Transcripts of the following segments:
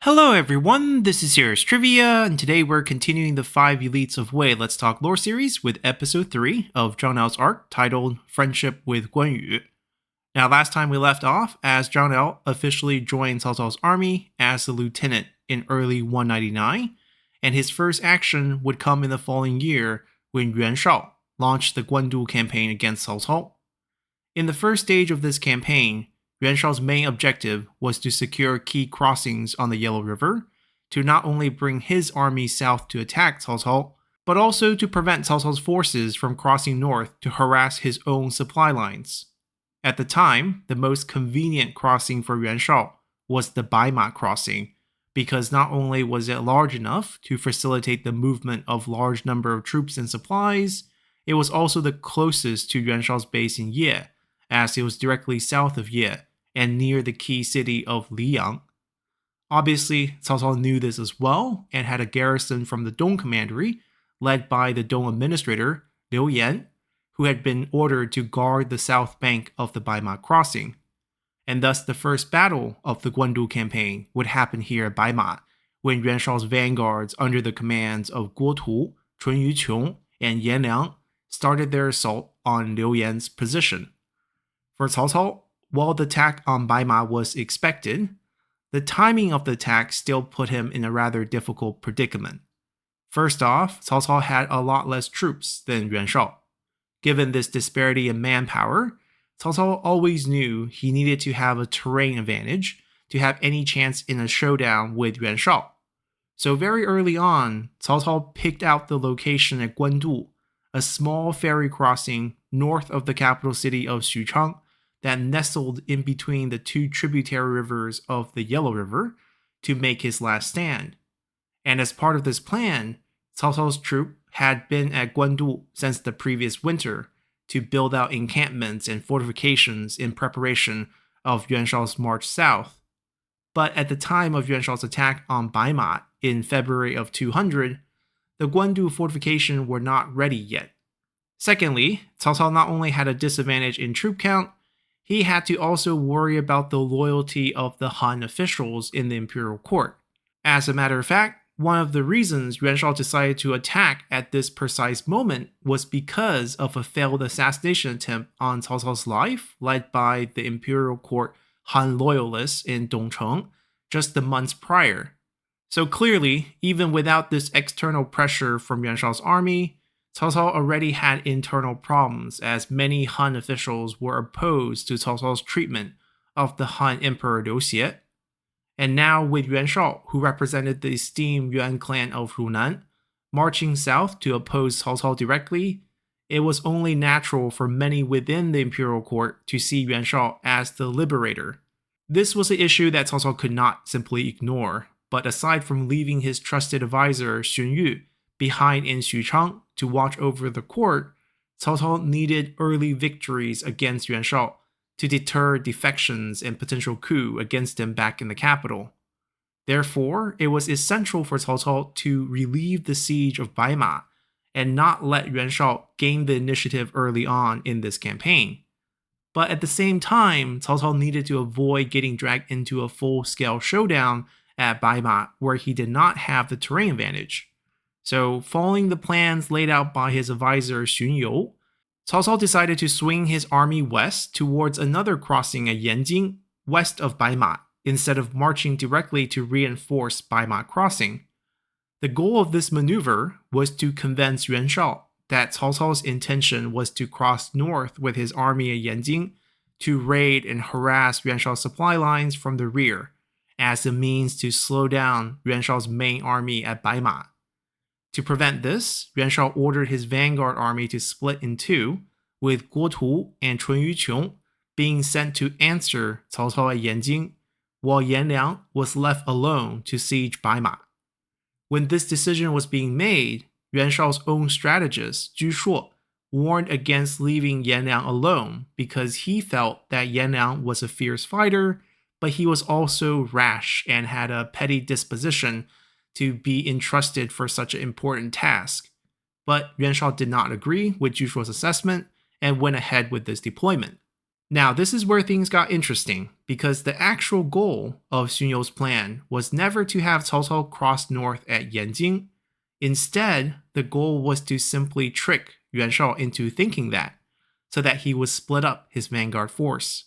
Hello everyone, this is Serious Trivia, and today we're continuing the 5 Elites of Wei Let's Talk Lore series with episode 3 of Zhang Liao's arc titled Friendship with Guan Yu. Now last time we left off as Zhang Liao officially joined Cao Cao's army as a lieutenant in early 199, and his first action would come in the following year when Yuan Shao launched the Guandu campaign against Cao Cao. In the first stage of this campaign, Yuan Shao's main objective was to secure key crossings on the Yellow River, to not only bring his army south to attack Cao Cao, but also to prevent Cao Cao's forces from crossing north to harass his own supply lines. At the time, the most convenient crossing for Yuan Shao was the Baima crossing, because not only was it large enough to facilitate the movement of large number of troops and supplies, it was also the closest to Yuan Shao's base in Ye, as it was directly south of Ye and near the key city of Liang. Obviously, Cao Cao knew this as well and had a garrison from the Dong Commandery, led by the Dong administrator Liu Yan, who had been ordered to guard the south bank of the Baima crossing. And thus the first battle of the Guandu campaign would happen here at Baima, when Yuan Shao's vanguards under the commands of Guo Tu, Chun Yuqiong, and Yan Liang started their assault on Liu Yan's position. For Cao Cao, while the attack on Baima was expected, the timing of the attack still put him in a rather difficult predicament. First off, Cao Cao had a lot less troops than Yuan Shao. Given this disparity in manpower, Cao Cao always knew he needed to have a terrain advantage to have any chance in a showdown with Yuan Shao. So very early on, Cao Cao picked out the location at Guandu, a small ferry crossing north of the capital city of Xuchang, that nestled in between the two tributary rivers of the Yellow River, to make his last stand. And as part of this plan, Cao Cao's troop had been at Guandu since the previous winter to build out encampments and fortifications in preparation of Yuan Shao's march south. But at the time of Yuan Shao's attack on Baima in February of 200, the Guandu fortification were not ready yet. Secondly, Cao Cao not only had a disadvantage in troop count, he had to also worry about the loyalty of the Han officials in the imperial court. As a matter of fact, one of the reasons Yuan Shao decided to attack at this precise moment was because of a failed assassination attempt on Cao Cao's life led by the imperial court Han loyalists in Dongcheng just the months prior. So clearly, even without this external pressure from Yuan Shao's army, Cao Cao already had internal problems, as many Han officials were opposed to Cao Cao's treatment of the Han Emperor Liu Xie. And now with Yuan Shao, who represented the esteemed Yuan clan of Hunan, marching south to oppose Cao Cao directly, it was only natural for many within the imperial court to see Yuan Shao as the liberator. This was an issue that Cao Cao could not simply ignore, but aside from leaving his trusted advisor Xun Yu behind in Xuchang to watch over the court, Cao Cao needed early victories against Yuan Shao to deter defections and potential coup against him back in the capital. Therefore, it was essential for Cao Cao to relieve the siege of Baima and not let Yuan Shao gain the initiative early on in this campaign. But at the same time, Cao Cao needed to avoid getting dragged into a full-scale showdown at Baima where he did not have the terrain advantage. So, following the plans laid out by his advisor Xun Yu, Cao Cao decided to swing his army west towards another crossing at Yanjing, west of Baima, instead of marching directly to reinforce Baima crossing. The goal of this maneuver was to convince Yuan Shao that Cao Cao's intention was to cross north with his army at Yanjing to raid and harass Yuan Shao's supply lines from the rear, as a means to slow down Yuan Shao's main army at Baima. To prevent this, Yuan Shao ordered his vanguard army to split in two, with Guo Tu and Chun Yuqiong being sent to answer Cao Cao at Yanjing, while Yan Liang was left alone to siege Baima. When this decision was being made, Yuan Shao's own strategist, Zhu Shuo, warned against leaving Yan Liang alone because he felt that Yan Liang was a fierce fighter, but he was also rash and had a petty disposition to be entrusted for such an important task. But Yuan Shao did not agree with Zhu Shuo's assessment and went ahead with this deployment. Now, this is where things got interesting, because the actual goal of Xun You's plan was never to have Cao Cao cross north at Yanjing. Instead, the goal was to simply trick Yuan Shao into thinking that, so that he would split up his vanguard force,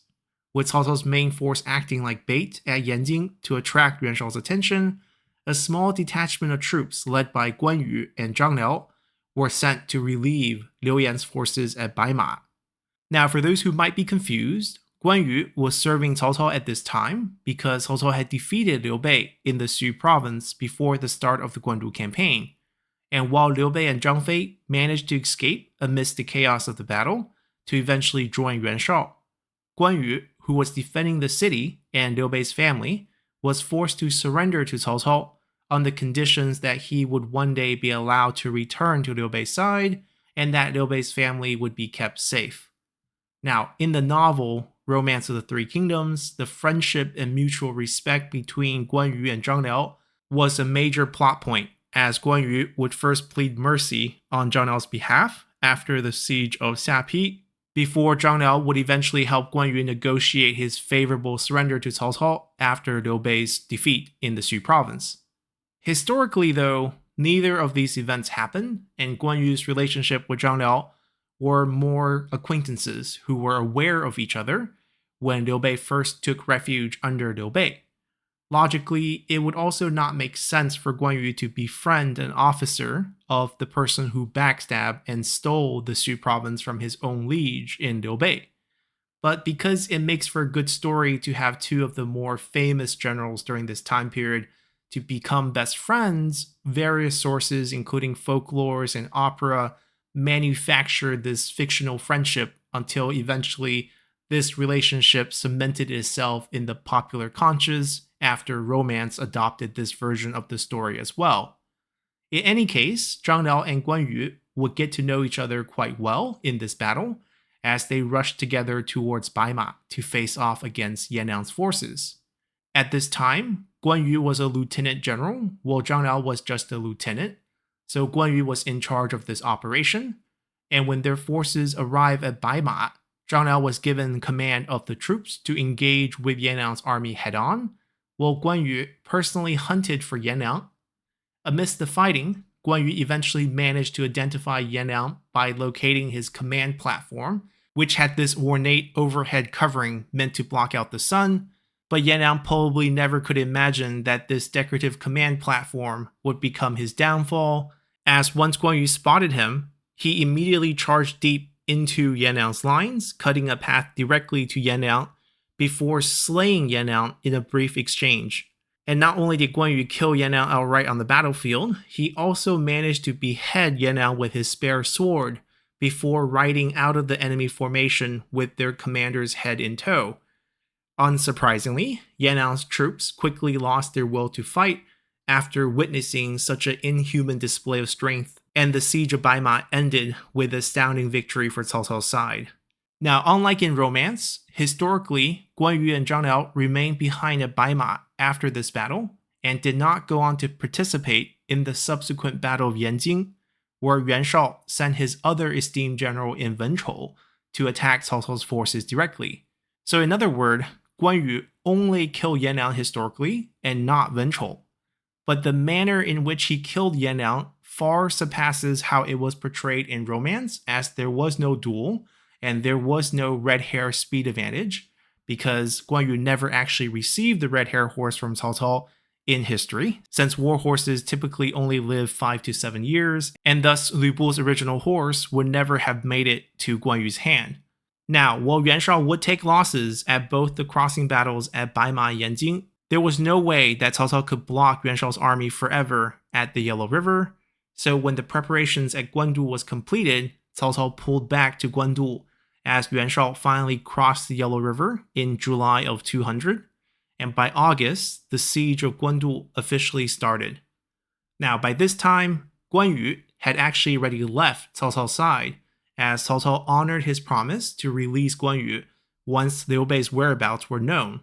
with Cao Cao's main force acting like bait at Yanjing to attract Yuan Shao's attention. A small detachment of troops led by Guan Yu and Zhang Liao were sent to relieve Liu Yan's forces at Baima. Now, for those who might be confused, Guan Yu was serving Cao Cao at this time because Cao Cao had defeated Liu Bei in the Su province before the start of the Guandu campaign. And while Liu Bei and Zhang Fei managed to escape amidst the chaos of the battle to eventually join Yuan Shao, Guan Yu, who was defending the city and Liu Bei's family, was forced to surrender to Cao Cao on the conditions that he would one day be allowed to return to Liu Bei's side and that Liu Bei's family would be kept safe. Now, in the novel Romance of the Three Kingdoms, the friendship and mutual respect between Guan Yu and Zhang Liao was a major plot point, as Guan Yu would first plead mercy on Zhang Liao's behalf after the siege of Xiapi, before Zhang Liao would eventually help Guan Yu negotiate his favorable surrender to Cao Cao after Liu Bei's defeat in the Su province. Historically, though, neither of these events happened, and Guan Yu's relationship with Zhang Liao were more acquaintances who were aware of each other when Liu Bei first took refuge under Liu Bei. Logically, it would also not make sense for Guan Yu to befriend an officer of the person who backstabbed and stole the Su province from his own liege in Liu Bei. But because it makes for a good story to have two of the more famous generals during this time period to become best friends, various sources, including folklores and opera, manufactured this fictional friendship until eventually this relationship cemented itself in the popular conscious after romance adopted this version of the story as well. In any case, Zhang Liao and Guan Yu would get to know each other quite well in this battle as they rushed together towards Baima to face off against Yan Liang's forces. At this time, Guan Yu was a lieutenant general, while Zhang Liao was just a lieutenant, so Guan Yu was in charge of this operation, and when their forces arrived at Baima, Zhang Liao was given command of the troops to engage with Yan Liang's army head-on, while Guan Yu personally hunted for Yan Liang. Amidst the fighting, Guan Yu eventually managed to identify Yan Liang by locating his command platform, which had this ornate overhead covering meant to block out the sun, but Yan Liang probably never could imagine that this decorative command platform would become his downfall, as once Guan Yu spotted him, he immediately charged deep into Yan Liang's lines, cutting a path directly to Yan Liang before slaying Yan Liang in a brief exchange. And not only did Guan Yu kill Yan Liang outright on the battlefield, he also managed to behead Yan Liang with his spare sword before riding out of the enemy formation with their commander's head in tow. Unsurprisingly, Yan Liang's troops quickly lost their will to fight after witnessing such an inhuman display of strength, and the siege of Baima ended with an astounding victory for Cao Cao's side. Now, unlike in romance, historically, Guan Yu and Zhang Liao remained behind at Baima after this battle, and did not go on to participate in the subsequent Battle of Yanjing, where Yuan Shao sent his other esteemed general in Wen Chou to attack Cao Cao's forces directly. So in other words, Guan Yu only killed Yan Liang historically, and not Wen Chou. But the manner in which he killed Yan Liang far surpasses how it was portrayed in romance, as there was no duel, and there was no red hair speed advantage, because Guan Yu never actually received the red hair horse from Cao Cao in history, since war horses typically only live 5 to 7 years, and thus Lu Bu's original horse would never have made it to Guan Yu's hand. Now, while Yuan Shao would take losses at both the crossing battles at Baima and Yanjing, there was no way that Cao Cao could block Yuan Shao's army forever at the Yellow River, so when the preparations at Guandu was completed, Cao Cao pulled back to Guandu as Yuan Shao finally crossed the Yellow River in July of 200, and by August, the siege of Guandu officially started. Now, by this time, Guan Yu had actually already left Cao Cao's side, as Cao Cao honored his promise to release Guan Yu once Liu Bei's whereabouts were known.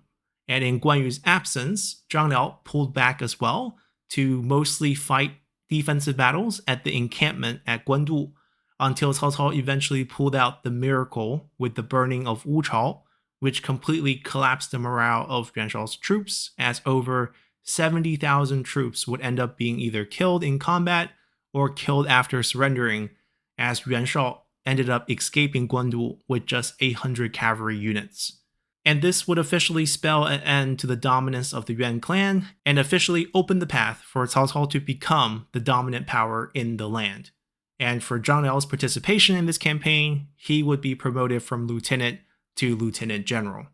And in Guan Yu's absence, Zhang Liao pulled back as well to mostly fight defensive battles at the encampment at Guandu, until Cao Cao eventually pulled out the miracle with the burning of Wuchao, which completely collapsed the morale of Yuan Shao's troops, as over 70,000 troops would end up being either killed in combat or killed after surrendering, as Yuan Shao ended up escaping Guandu with just 800 cavalry units. And this would officially spell an end to the dominance of the Yuan clan and officially open the path for Cao Cao to become the dominant power in the land. And for Zhang Liao's participation in this campaign, he would be promoted from lieutenant to lieutenant general.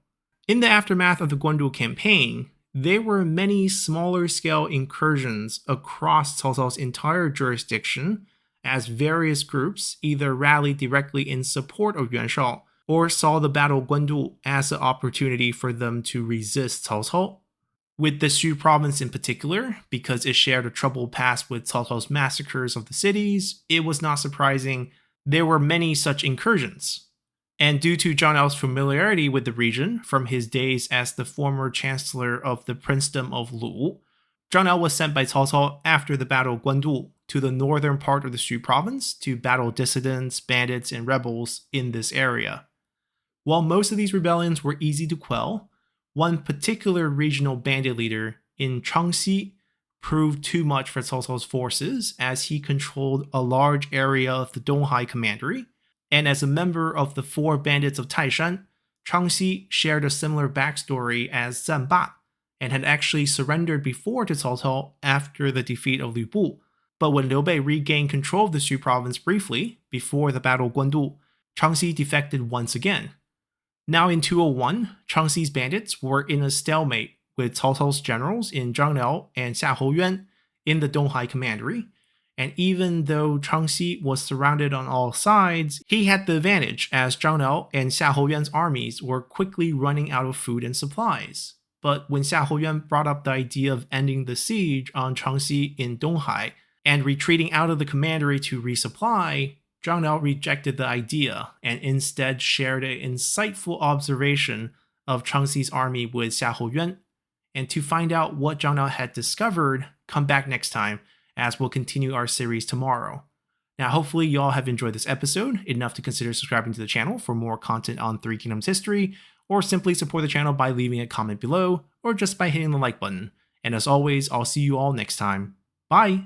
In the aftermath of the Guandu campaign, there were many smaller scale incursions across Cao Cao's entire jurisdiction, as various groups either rallied directly in support of Yuan Shao or saw the Battle of Guandu as an opportunity for them to resist Cao Cao. With the Su province in particular, because it shared a troubled past with Cao Cao's massacres of the cities, it was not surprising there were many such incursions. And due to Zhang Liao's familiarity with the region from his days as the former chancellor of the princedom of Lu, Zhang Liao was sent by Cao Cao after the Battle of Guandu to the northern part of the Su province to battle dissidents, bandits, and rebels in this area. While most of these rebellions were easy to quell, one particular regional bandit leader in Changxi proved too much for Cao Cao's forces, as he controlled a large area of the Donghai commandery, and as a member of the four bandits of Taishan, Changxi shared a similar backstory as Zanba, and had actually surrendered before to Cao Cao after the defeat of Lu Bu. But when Liu Bei regained control of the Su province briefly, before the Battle of Guandu, Changxi defected once again. Now in 201, Changxi's bandits were in a stalemate with Cao Cao's generals in Zhang Liao and Xiahou Yuan in the Donghai commandery, and even though Changxi was surrounded on all sides, he had the advantage as Zhang Liao and Xiahou Yuan's armies were quickly running out of food and supplies. But when Xiahou Yuan brought up the idea of ending the siege on Changxi in Donghai and retreating out of the commandery to resupply, Zhang Liao rejected the idea and instead shared an insightful observation of Changxi's army with Xiahou Yuan. And to find out what Zhang Liao had discovered, come back next time, as we'll continue our series tomorrow. Now, hopefully you all have enjoyed this episode enough to consider subscribing to the channel for more content on Three Kingdoms history, or simply support the channel by leaving a comment below, or just by hitting the like button. And as always, I'll see you all next time. Bye!